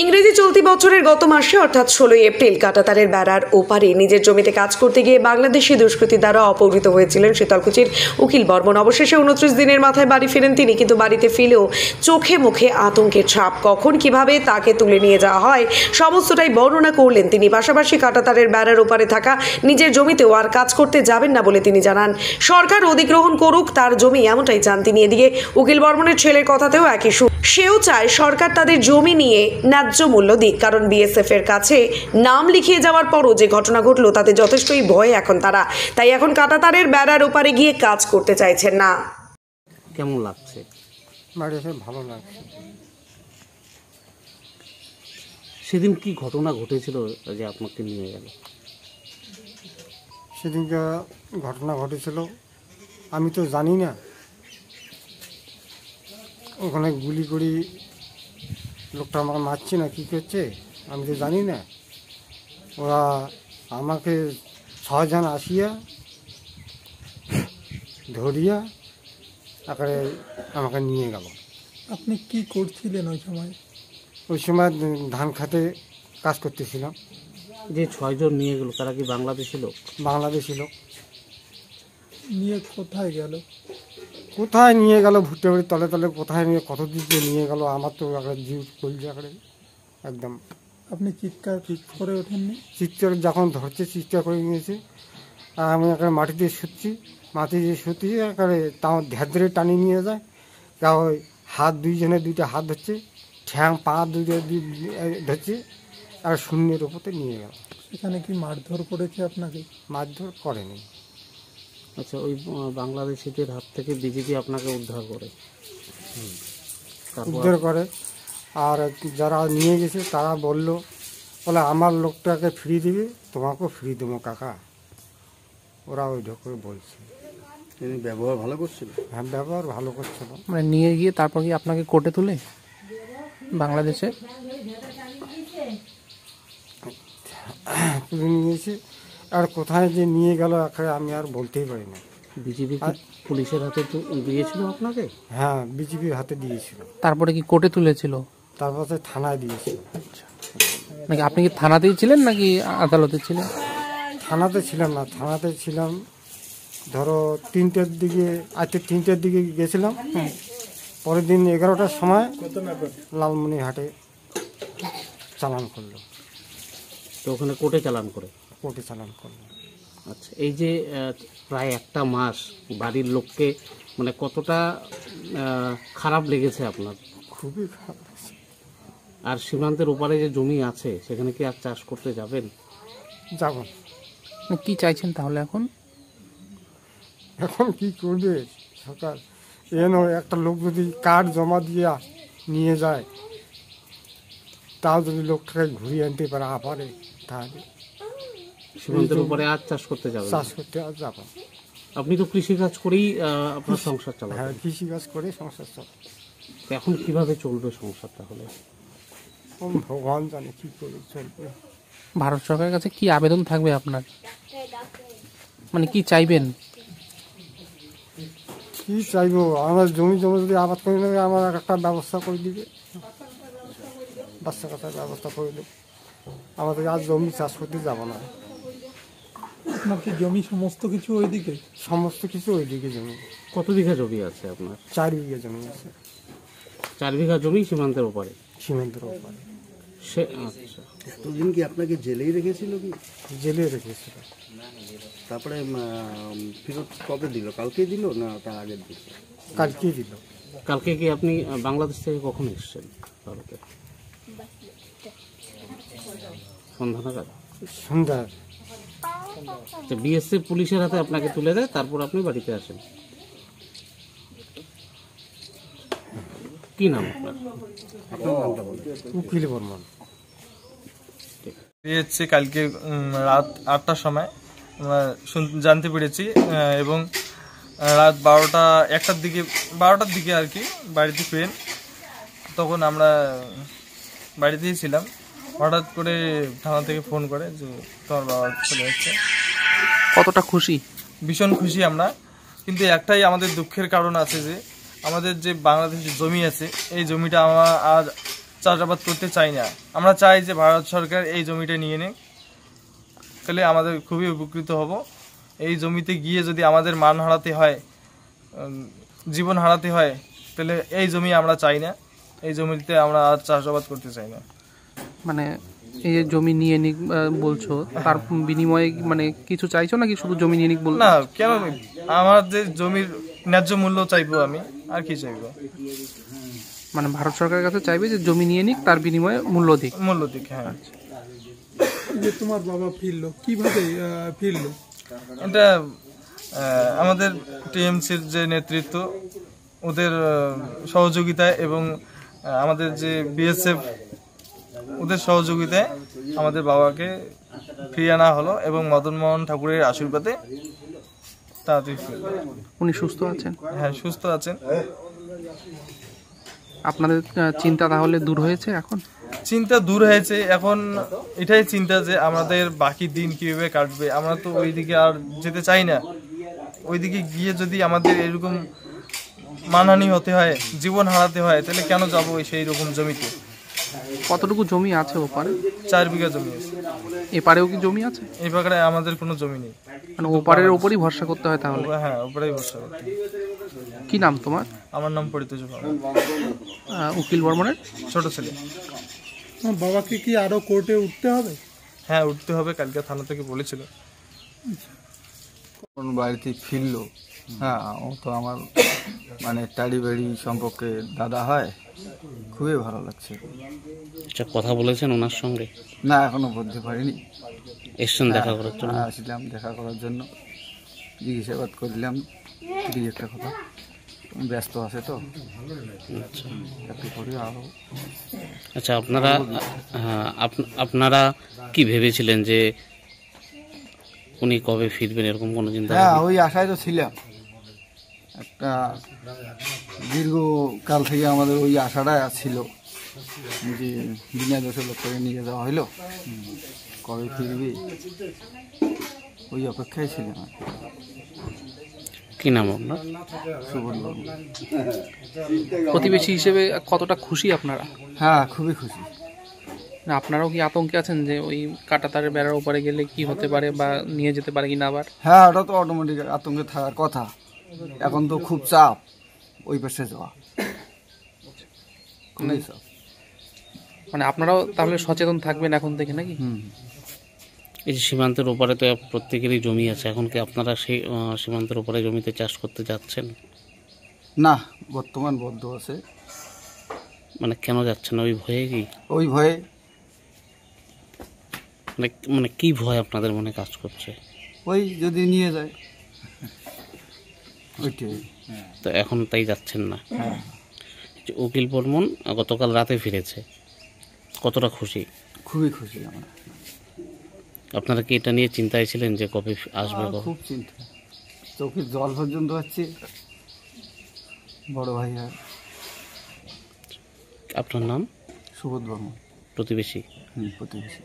ইংরেজি চলতি বছরের গত মাসে অর্থাৎ 16 এপ্রিল কাঁটাতারের বেড়ার ওপারে নিজের জমিতে কাজ করতে গিয়ে বাংলাদেশি দুষ্কৃতী দ্বারা অপহৃত হয়েছিলেন শীতলকুচির উকিল বর্মন। অবশেষে 29 দিনের মাথায় বাড়ি ফেরেন তিনি, কিন্তু বাড়িতে ফিরেও চোখে মুখে আতঙ্কের ছাপ। কখন কিভাবে তাকে তুলে নিয়ে যাওয়া হয় সমস্তটাই বর্ণনা করলেন তিনি। পাশাপাশি কাঁটাতারের বেড়ার ওপারে থাকা নিজের জমিতেও আর কাজ করতে যাবেন না বলে তিনি জানান। সরকার অধিগ্রহণ করুক তার জমি, এমনটাই চান তিনি। এদিকে উকিল বর্মনের ছেলের কথাতেও একই সুর। সেও চায় সরকার তাদের জমি নিয়ে ন্যায্য মূল্য দিক, কারণ বিএসএফ এর কাছে নাম লিখিয়ে যাওয়ার পরও যে ঘটনা ঘটলো তাতে যথেষ্টই ভয় এখন তারা, তাই এখন কাঁটাতারের বেড়ার ওপারে গিয়ে কাজ করতে চাইছেন না। কেমন লাগছে? ভালো লাগছে। সেদিন কি ঘটনা ঘটেছিল যে আপনাকে নিয়ে গেল? সেদিনকে ঘটনা ঘটেছিল আমি তো জানি না, ওখানে গুলি করি লোকটা আমাকে মারছে না কি করছে আমি তো জানি না। ওরা আমাকে 6 জন আসিয়া ধরিয়া তারপরে আমাকে নিয়ে গেল। আপনি কি করছিলেন ওই সময়? ওই সময় ধান খাতে কাজ করতেছিলাম। যে 6 জন নিয়ে গেল তারা কি বাংলাদেশি লোক? বাংলাদেশি লোক। নিয়ে কোথায় গেল? কোথায় নিয়ে গেল ভুট্টে বাড়ির তলে তলে কোথায় নিয়ে কত দিকে নিয়ে গেল আমার তো জিউ চলছে একদম। আপনি চিৎকার করে ওঠেননি? চিৎকার যখন ধরছে চিৎকার করে নিয়েছে, আর আমি একটা মাটিতে শুচ্ছি, মাটিতে শুতে একেবারে তাও ধ্যার ধরে টানিয়ে নিয়ে যায়। তা ওই হাত দুইজনে 2টা হাত ধরছে, ঠ্যাং পা 2টা ধরছে, আর শূন্যের ওপরে নিয়ে গেল। সেখানে কি মারধর করেছে আপনাকে? মারধর করেনি। আচ্ছা, ওই বাংলাদেশিদের হাত থেকে বিজেপি আপনাকে উদ্ধার করে? উদ্ধার করে। আর যারা নিয়ে গেছে তারা বলে আমার লোকটাকে ফ্রি দিবে, তোমাকেও ফ্রি দেবো কাকা। ওরা ওই ঢোকে বলছে। তিনি ব্যবহার ভালো করছিল? হ্যাঁ, ব্যবহার ভালো করছিল। মানে নিয়ে গিয়ে তারপর কি আপনাকে কোর্টে তুলে বাংলাদেশে তুলে নিয়েছে। আর কোথায় যে নিয়ে গেল আমি আর বলতেই পারি না। বিজেপি পুলিশের হাতে তো দিয়েছিল আপনাকে? হ্যাঁ, বিজেপির হাতে দিয়েছিল। তারপরে কি কোর্টে তুলেছিল? তারপরে থানায় দিয়েছিল। নাকি আপনি কি থানাতেই ছিলেন নাকি আদালতে ছিলেন? থানাতে ছিলাম না, থানাতে ছিলাম ধরো 3টের দিকে। আজকে 3টের দিকে গেছিলাম, পরের দিন 11টার সময় লালমনিরহাটে চালান করলো। তো ওখানে কোর্টে চালান করে? কোর্টে চালান করলো। আচ্ছা, এই যে প্রায় 1 মাস বাড়ির লোককে মানে কতটা খারাপ লেগেছে আপনার? খুবই খারাপ লাগছে। আর সীমান্তের ওপারে যে জমি আছে সেখানে কি আর চাষ করতে যাবেন? যাব। কি চাইছেন তাহলে এখন? এখন কি করবে সরকার? একটা লোক যদি কার্ড জমা দিয়ে নিয়ে যায়, তাও যদি লোকটাকে ঘুরিয়ে আনতে পারে তাহলে সীমান্তের উপরে আর চাষ করতে যাবেন? চাষ করতে আর যাব। আপনি তো কৃষিকাজ করেই আপনার সংসার চালান? হ্যাঁ, কৃষিকাজ করে সংসার চালান। এখন কিভাবে চলবে সংসার তাহলে? ভগবান জানে কি করে চলবে। ভারত সরকারের কাছে কি আবেদন থাকবে আপনার? মানে কি চাইবেন? কি চাইবো? আমার জমি যদি আবাদ করে নেবে, আমার একটা ব্যবস্থা করে দিবে, বাচ্চা কাচ্চার ব্যবস্থা করে দেবে। আমাদের আর জমি চাষ করতে যাব না। আপনার কি জমি সমস্ত কিছু ওইদিকে? সমস্ত কিছু ওইদিকে জমি। কত বিঘা জমি আছে আপনার? 4 বিঘা জমি আছে। 4 বিঘা জমি সীমান্তের ওপারে? সীমান্তের ওপারে। আচ্ছা, এতদিন কি আপনাকে জেলেই রেখেছিল? কি জেলে রেখেছিল। তারপরে ফেরত কবে দিল? কালকেই দিল না তার আগের দিন? কালকেই দিল। কালকে কি আপনি বাংলাদেশ থেকে কখন এসেছেন ভারতে? সন্ধ্যা নাগাদ? সন্ধ্যা। বিএসএফ পুলিশের হাতে আপনাকে তুলে দেয়, তারপর আপনি বাড়িতে আসেন। কি নাম আপনার? আপনার নামটা বলুন। উকিল বর্মন। পেয়েছি কালকে রাত 8টার সময় জানতে পেরেছি, এবং রাত 1টার দিকে আর কি বাড়িতে ফেরেন। তখন আমরা বাড়িতেই ছিলাম, হঠাৎ করে থানা থেকে ফোন করে যে তোমার বাবা চলে যাচ্ছে। কতটা খুশি? ভীষণ খুশি আমরা, কিন্তু একটাই আমাদের দুঃখের কারণ আছে যে আমাদের যে বাংলাদেশের জমি আছে এই জমিটা আর চাষাবাদ করতে চাই না। আমরা চাই যে ভারত সরকার এই জমিটা নিয়ে নিক, তাহলে আমাদের খুবই উপকৃত হব। এই জমিতে গিয়ে যদি আমাদের মান হারাতে হয়, জীবন হারাতে হয়, তাহলে এই জমি আমরা চাই না। এই জমিতে আমরা আর চাষাবাদ করতে চাই না। মানে এই যে জমি নিয়ে নিক বলছো, তার বিনিময়ে মানে কিছু চাইছো নাকি শুধু জমি নিয়ে নিক বল? না, কেন আমাদের জমির ন্যায্য মূল্য চাইবো আমি, আর কি চাইবো? মানে ভারত সরকারের কাছে চাইবে যে জমি নিয়ে নিক, তার বিনিময়ে মূল্য দিক। মূল্য দিক, হ্যাঁ। যে তোমার বাবা ফিরলো, কিভাবে ফিরলো? এটা আমাদের টিএমসির যে নেতৃত্ব, ওদের সহযোগিতায় এবং আমাদের যে বিএসএফ, ওদের সহযোগিতায় আমাদের বাবাকে ফিরিয়ে আনা হলো এবং মদন মোহন ঠাকুরের আশীর্বাদে তাড়াতাড়ি ফিরল। উনি সুস্থ আছেন? হ্যাঁ, সুস্থ আছেন। আপনাদের চিন্তা তাহলে দূর হয়েছে এখন? চিন্তা দূর হয়েছে, এখন এটাই চিন্তা যে আমাদের বাকি দিন কিভাবে কাটবে। আমরা তো ওইদিকে আর যেতে চাই না। ওইদিকে গিয়ে যদি আমাদের এরকম মানহানি হতে হয়, জীবন হারাতে হয়, তাহলে কেন যাবো সেই রকম জমিতে? কতটুকু জমি আছে ওপারে? 4 বিঘা জমি আছে। এপারেও কি জমি আছে? এই প্রকারে আমাদের কোনো জমি নেই। মানে ওপারের ওপরই ভরসা করতে হয় তাহলে? হ্যাঁ, ওপরেই বসা করতে। কি নাম তোমার? আমার নাম পরিতোষ বর্মন, উকিল বর্মনের ছোট ছেলে। তোমার বাবাকে কি আরো কোর্টে উঠতে হবে? হ্যাঁ, উঠতে হবে, কালকে থানা থেকে বলেছিল। কোন বাড়িতে ফিরলো, হ্যাঁ, ও তো আমার মানে টাড়ি বাড়ি সম্পর্কে দাদা হয়, খুবই ভালো লাগছে। আচ্ছা, কথা বলেছেন ওনার সঙ্গে? না, এখনো বলতে পারিনি। এসছেন দেখা করার জন্য? আসলাম দেখা করার জন্য, জিজ্ঞাসাবাদ করলাম দুই একটা কথা। ব্যস্ত আছে তো, আচ্ছা একটু করে আরো। আচ্ছা, আপনারা কি ভেবেছিলেন যে উনি কবে ফিরবেন, এরকম কোনো চিন্তা? হ্যাঁ, ওই আশায় তো ছিলাম। একটা দীর্ঘকাল থেকে আমাদের ওই আশাটা ছিল যে বিনা দোষে লোক করে নিয়ে যাওয়া হইলো, কবে ফিরবে ওই অপেক্ষায় ছিলাম। কি নাম আপনার? সুবোধ বাবু। প্রতিবেশী হিসেবে কতটা খুশি আপনারা? হ্যাঁ, খুবই খুশি। না, আপনারাও কি আতঙ্কে আছেন যে ওই কাঁটাতারের বেড়ার ওপারে গেলে কি হতে পারে বা নিয়ে যেতে পারে কিনা আবার? হ্যাঁ, ওটা তো অটোমেটিক আতঙ্কে থাকার কথা। এখন তো খুব চাপ ওই পাশে যাওয়া, খুবই চাপ। মানে আপনারাও তাহলে সচেতন থাকবেন এখন থেকে নাকি? এই যে সীমান্তের ওপারে তো প্রত্যেকেরই জমি আছে, এখন কি আপনারা সেই সীমান্তের ওপারে জমিতে চাষ করতে যাচ্ছেন? না, বর্তমান বদ্ধ আছে। মানে কেন যাচ্ছেন? ওই ভয়ে কি? ওই ভয়ে। মানে কি ভয় আপনাদের মনে কাজ করছে? ওই যদি নিয়ে যায় ওইটাই। তো এখন তাই যাচ্ছেন না? উকিল বর্মন গতকাল রাতে ফিরেছে, কতটা খুশি? খুবই খুশি আমরা। আপনারা কি এটা নিয়ে চিন্তায় ছিলেন যে কবে আসবে? খুব চিন্তা, চোখের জল পর্যন্ত হচ্ছে। বড় ভাই আর। আপনার নাম? সুবোধ বর্মন। প্রতিবেশী? প্রতিবেশী।